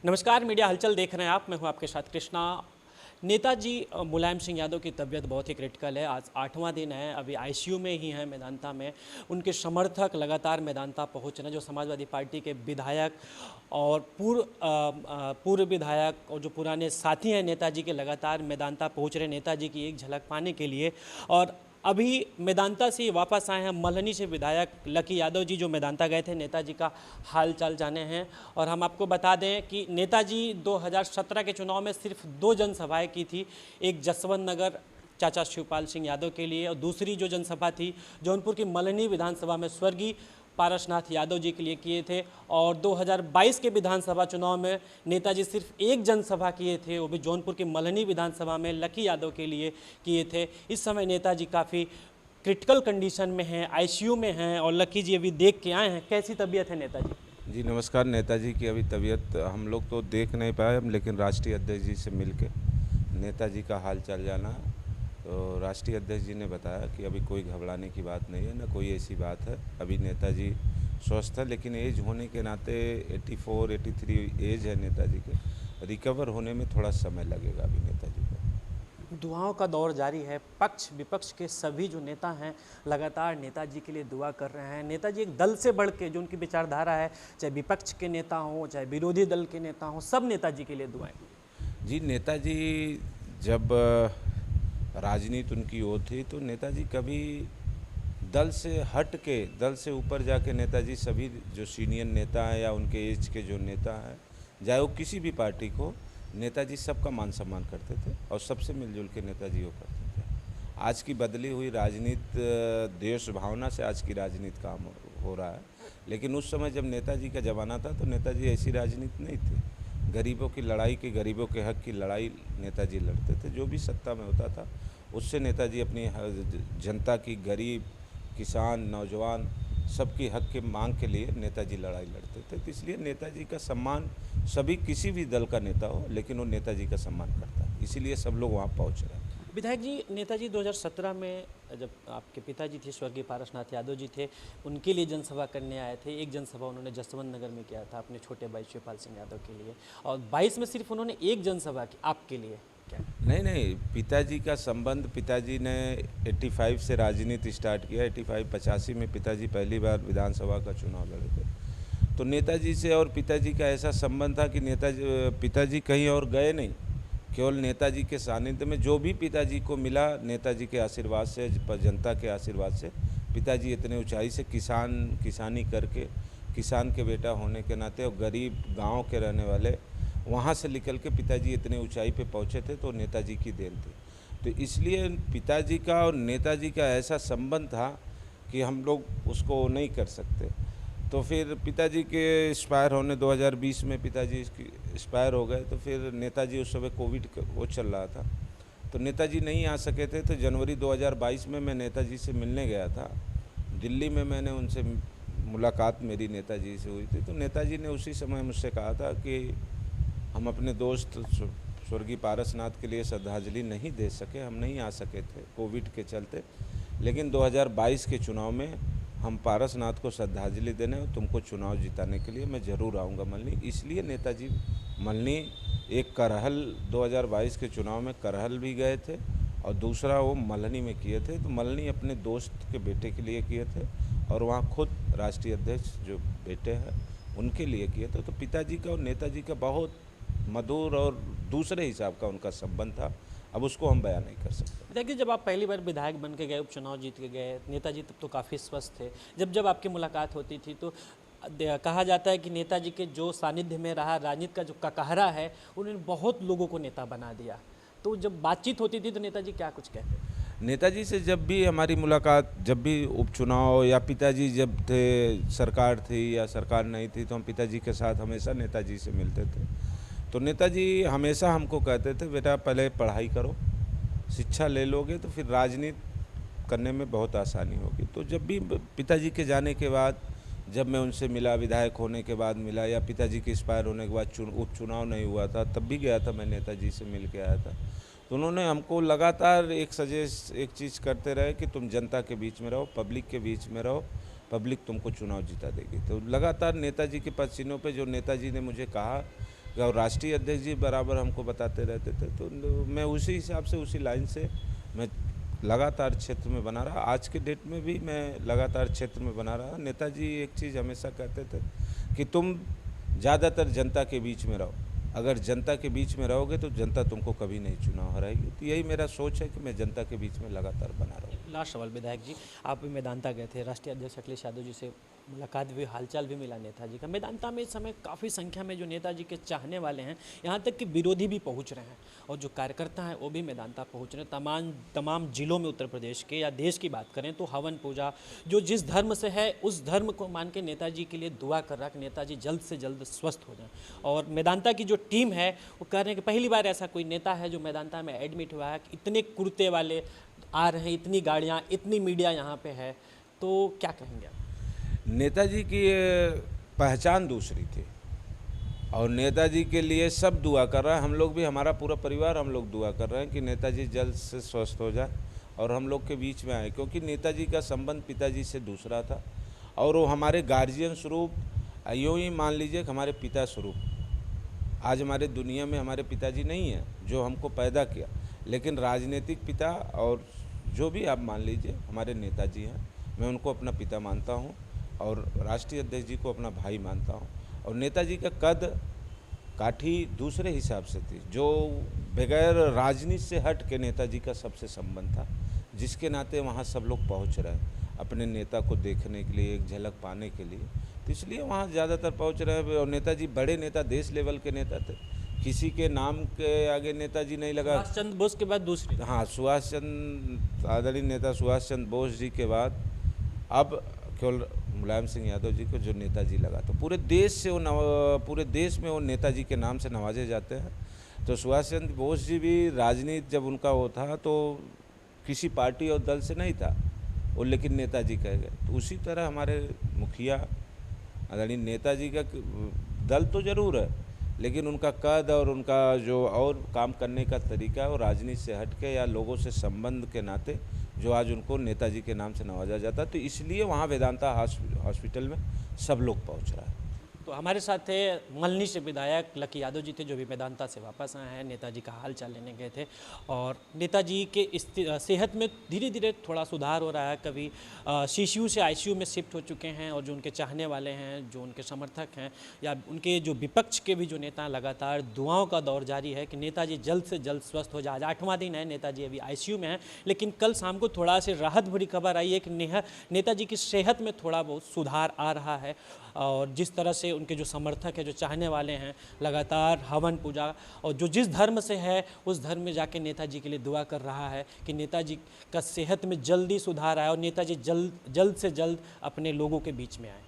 नमस्कार, मीडिया हलचल देख रहे हैं आप। मैं हूं आपके साथ कृष्णा। नेताजी मुलायम सिंह यादव की तबीयत बहुत ही क्रिटिकल है। आज 8वां दिन है, अभी आईसीयू में ही हैं मेदांता में। उनके समर्थक लगातार मेदांता पहुंच रहे हैं। जो समाजवादी पार्टी के विधायक और पूर्व विधायक और जो पुराने साथी हैं नेताजी के, लगातार मेदांता पहुंच रहे हैं नेताजी की एक झलक पाने के लिए। और अभी मेदांता से वापस आए हैं मल्हनी से विधायक लकी यादव जी, जो मेदांता गए थे नेताजी का हाल चाल जाने हैं। और हम आपको बता दें कि नेताजी 2017 के चुनाव में सिर्फ 2 जनसभाएं की थी। एक जसवंत नगर चाचा शिवपाल सिंह यादव के लिए, और दूसरी जो जनसभा थी जौनपुर की मल्हनी विधानसभा में स्वर्गीय पारसनाथ यादव जी के लिए किए थे। और 2022 के विधानसभा चुनाव में नेताजी सिर्फ एक जनसभा किए थे, वो भी जौनपुर की मल्हनी विधानसभा में लकी यादव के लिए किए थे। इस समय नेताजी काफ़ी क्रिटिकल कंडीशन में हैं, आईसीयू में हैं। और लकी जी अभी देख के आए हैं, कैसी तबीयत है नेताजी? जी नमस्कार। नेताजी की अभी तबीयत हम लोग तो देख नहीं पाए, लेकिन राष्ट्रीय अध्यक्ष जी से मिलके नेताजी का हाल चाल जाना। तो राष्ट्रीय अध्यक्ष जी ने बताया कि अभी कोई घबराने की बात नहीं है, ना कोई ऐसी बात है। अभी नेताजी स्वस्थ है, लेकिन एज होने के नाते 84-83 एज है नेताजी के। रिकवर होने में थोड़ा समय लगेगा अभी नेताजी को। दुआओं का दौर जारी है। पक्ष विपक्ष के सभी जो नेता हैं लगातार नेताजी के लिए दुआ कर रहे हैं। नेताजी एक दल से बढ़ के, जो उनकी विचारधारा है, चाहे विपक्ष के नेता हों चाहे विरोधी दल के नेता हों, सब नेताजी के लिए दुआएं। जी नेताजी जब राजनीति उनकी ओर थी तो नेताजी कभी दल से हट के, दल से ऊपर जाके नेताजी सभी जो सीनियर नेता हैं या उनके एज के जो नेता हैं, चाहे वो किसी भी पार्टी को, नेताजी सबका मान सम्मान करते थे और सबसे मिलजुल के नेताजी वो करते थे। आज की बदली हुई राजनीति देश भावना से आज की राजनीति काम हो रहा है, लेकिन उस समय जब नेताजी का ज़माना था तो नेताजी ऐसी राजनीति नहीं थी। गरीबों की लड़ाई की, गरीबों के हक की लड़ाई नेताजी लड़ते थे। जो भी सत्ता में होता था उससे नेताजी अपनी जनता की, गरीब, किसान, नौजवान, सबकी हक के मांग के लिए नेताजी लड़ाई लड़ते थे। तो इसलिए नेताजी का सम्मान सभी, किसी भी दल का नेता हो, लेकिन वो नेताजी का सम्मान करता है, इसीलिए सब लोग वहाँ पहुँच रहे हैं। विधायक जी, नेताजी 2017 में जब आपके पिताजी थे स्वर्गीय पारसनाथ यादव जी थे, उनके लिए जनसभा करने आए थे। एक जनसभा उन्होंने जसवंत नगर में किया था अपने छोटे भाई शिवपाल सिंह यादव के लिए, और 22 में सिर्फ उन्होंने एक जनसभा की आपके लिए। क्या? नहीं, पिताजी का संबंध, पिताजी ने 85 से राजनीति स्टार्ट किया। 85-85 में पिताजी पहली बार विधानसभा का चुनाव लड़े थे। तो नेताजी से और पिताजी का ऐसा संबंध था कि पिताजी कहीं और गए नहीं, केवल नेताजी के सानिध्य में जो भी पिताजी को मिला, नेताजी के आशीर्वाद से, जनता के आशीर्वाद से, पिताजी इतने ऊंचाई से किसानी करके, किसान के बेटा होने के नाते और गरीब गांव के रहने वाले, वहाँ से निकल के पिताजी इतने ऊंचाई पे पहुँचे थे, तो नेताजी की देन थी। तो इसलिए पिताजी का और नेताजी का ऐसा संबंध था कि हम लोग उसको नहीं कर सकते। तो फिर पिताजी के एक्सपायर होने 2020 में पिताजी एक्सपायर हो गए। तो फिर नेताजी उस समय कोविड वो चल रहा था, तो नेताजी नहीं आ सके थे। तो जनवरी 2022 में मैं नेताजी से मिलने गया था दिल्ली में। मैंने उनसे मुलाकात मेरी नेताजी से हुई थी। तो नेताजी ने उसी समय मुझसे कहा था कि हम अपने दोस्त स्वर्गीय पारसनाथ के लिए श्रद्धांजलि नहीं दे सके, हम नहीं आ सके थे कोविड के चलते, लेकिन 2022 के चुनाव में हम पारसनाथ को श्रद्धांजलि देने और तुमको चुनाव जिताने के लिए मैं ज़रूर आऊँगा मल्हनी। इसलिए नेताजी मल्हनी एक करहल 2022 के चुनाव में करहल भी गए थे और दूसरा वो मल्हनी में किए थे। तो मल्हनी अपने दोस्त के बेटे के लिए किए थे और वहाँ खुद राष्ट्रीय अध्यक्ष जो बेटे हैं उनके लिए किए थे। तो पिताजी का और नेताजी का बहुत मधुर और दूसरे हिसाब का उनका संबंध था। अब उसको हम बयान नहीं कर सकते। देखिए, जब आप पहली बार विधायक बन के गए, उपचुनाव जीत के गए, नेताजी तब तो काफ़ी स्वस्थ थे। जब आपकी मुलाकात होती थी तो कहा जाता है कि नेताजी के जो सानिध्य में रहा, राजनीति का जो ककहरा है, उन्होंने बहुत लोगों को नेता बना दिया। तो जब बातचीत होती थी तो नेताजी क्या कुछ कहते? नेताजी से जब भी हमारी मुलाकात, जब भी उपचुनाव या पिताजी जब थे, सरकार थी या सरकार नहीं थी, तो हम पिताजी के साथ हमेशा नेताजी से मिलते थे। तो नेताजी हमेशा हमको कहते थे, बेटा पहले पढ़ाई करो, शिक्षा ले लोगे तो फिर राजनीति करने में बहुत आसानी होगी। तो जब भी पिताजी के जाने के बाद, जब मैं उनसे मिला, विधायक होने के बाद मिला, या पिताजी के एक्सपायर होने के बाद उपचुनाव नहीं हुआ था तब भी गया था, मैं नेताजी से मिल के आया था। तो उन्होंने हमको लगातार एक चीज़ करते रहे कि तुम जनता के बीच में रहो, पब्लिक के बीच में रहो, पब्लिक तुमको चुनाव जिता देगी। तो लगातार नेताजी के पसीनों पे जो नेताजी ने मुझे कहा और राष्ट्रीय अध्यक्ष जी बराबर हमको बताते रहते थे। तो मैं उसी हिसाब से, उसी लाइन से मैं लगातार क्षेत्र में बना रहा। आज के डेट में भी मैं लगातार क्षेत्र में बना रहा। नेताजी एक चीज़ हमेशा कहते थे कि तुम ज़्यादातर जनता के बीच में रहो, अगर जनता के बीच में रहोगे तो जनता तुमको कभी नहीं चुनाव हराएगी। तो यही मेरा सोच है कि मैं जनता के बीच में लगातार बना रहा हूँ। लास्ट सवाल विधायक जी, आप भी मेदांता गए थे, राष्ट्रीय अध्यक्ष अखिलेश यादव जी से मुलाकात भी, हालचाल भी मिला नेताजी का। मेदांता में इस समय काफ़ी संख्या में जो नेताजी के चाहने वाले हैं, यहाँ तक कि विरोधी भी पहुँच रहे हैं, और जो कार्यकर्ता हैं वो भी मेदांता पहुँच रहे हैं। तमाम जिलों में उत्तर प्रदेश के या देश की बात करें तो हवन पूजा, जो जिस धर्म से है उस धर्म को मान के नेताजी के लिए दुआ कर रहा है कि नेताजी जल्द से जल्द स्वस्थ हो जाएं। और मेदांता की जो टीम है वो कह रहे हैं कि पहली बार ऐसा कोई नेता है जो मेदांता में एडमिट हुआ है कि इतने कुर्ते वाले आ रहे हैं, इतनी गाड़ियाँ, इतनी मीडिया यहाँ पे है, तो क्या कहेंगे आप? नेताजी की पहचान दूसरी थी और नेताजी के लिए सब दुआ कर रहा है। हम लोग भी, हमारा पूरा परिवार, हम लोग दुआ कर रहे हैं कि नेताजी जल्द से स्वस्थ हो जाए और हम लोग के बीच में आए, क्योंकि नेताजी का संबंध पिताजी से दूसरा था और वो हमारे गार्जियन स्वरूप, यूँ ही मान लीजिए कि हमारे पिता स्वरूप। आज हमारे दुनिया में हमारे पिताजी नहीं हैं जो हमको पैदा किया, लेकिन राजनीतिक पिता और जो भी आप मान लीजिए हमारे नेताजी हैं। मैं उनको अपना पिता मानता हूँ और राष्ट्रीय अध्यक्ष जी को अपना भाई मानता हूँ। और नेताजी का कद काठी दूसरे हिसाब से थी, जो बगैर राजनीति से हट के नेताजी का सबसे संबंध था, जिसके नाते वहाँ सब लोग पहुँच रहे हैं अपने नेता को देखने के लिए, एक झलक पाने के लिए। तो इसलिए वहाँ ज़्यादातर पहुँच रहे हैं। और नेताजी बड़े नेता, देश लेवल के नेता थे, किसी के नाम के आगे नेताजी नहीं लगा। सुभाष चंद्र बोस के बाद दूसरी, हाँ, सुभाष चंद्र, आदरणीय नेता सुभाष चंद्र बोस जी के बाद अब केवल मुलायम सिंह यादव जी को जो नेताजी लगा, तो पूरे देश से पूरे देश में वो नेताजी के नाम से नवाजे जाते हैं। तो सुभाष चंद्र बोस जी भी राजनीति जब उनका वो था तो किसी पार्टी और दल से नहीं था वो, लेकिन नेताजी कह गए। तो उसी तरह हमारे मुखिया आदरणीय नेताजी का दल तो ज़रूर है, लेकिन उनका कद और उनका जो और काम करने का तरीका है वो राजनीति से हट के या लोगों से संबंध के नाते जो आज उनको नेताजी के नाम से नवाजा जाता है। तो इसलिए वहाँ वेदांता हॉस्पिटल में सब लोग पहुँच रहा है। तो हमारे साथ थे मल्हनी से विधायक लकी यादव जी थे, जो भी मेदांता से वापस आए हैं, नेताजी का हाल चाल लेने गए थे। और नेताजी के सेहत में धीरे धीरे थोड़ा सुधार हो रहा है। कभी सीसीयू से आईसीयू में शिफ्ट हो चुके हैं, और जो उनके चाहने वाले हैं, जो उनके समर्थक हैं, या उनके जो विपक्ष के भी जो नेता, लगातार दुआओं का दौर जारी है कि नेताजी जल्द से जल्द स्वस्थ हो जाए। आज 8वां दिन है, नेताजी अभी आईसीयू में हैं, लेकिन कल शाम को थोड़ा सी राहत भरी खबर आई है कि नेताजी की सेहत में थोड़ा बहुत सुधार आ रहा है। और जिस तरह से उनके जो समर्थक हैं, जो चाहने वाले हैं, लगातार हवन पूजा, और जो जिस धर्म से है उस धर्म में जाके नेताजी के लिए दुआ कर रहा है कि नेताजी का सेहत में जल्दी सुधार आए और नेताजी जल्द से जल्द अपने लोगों के बीच में आए।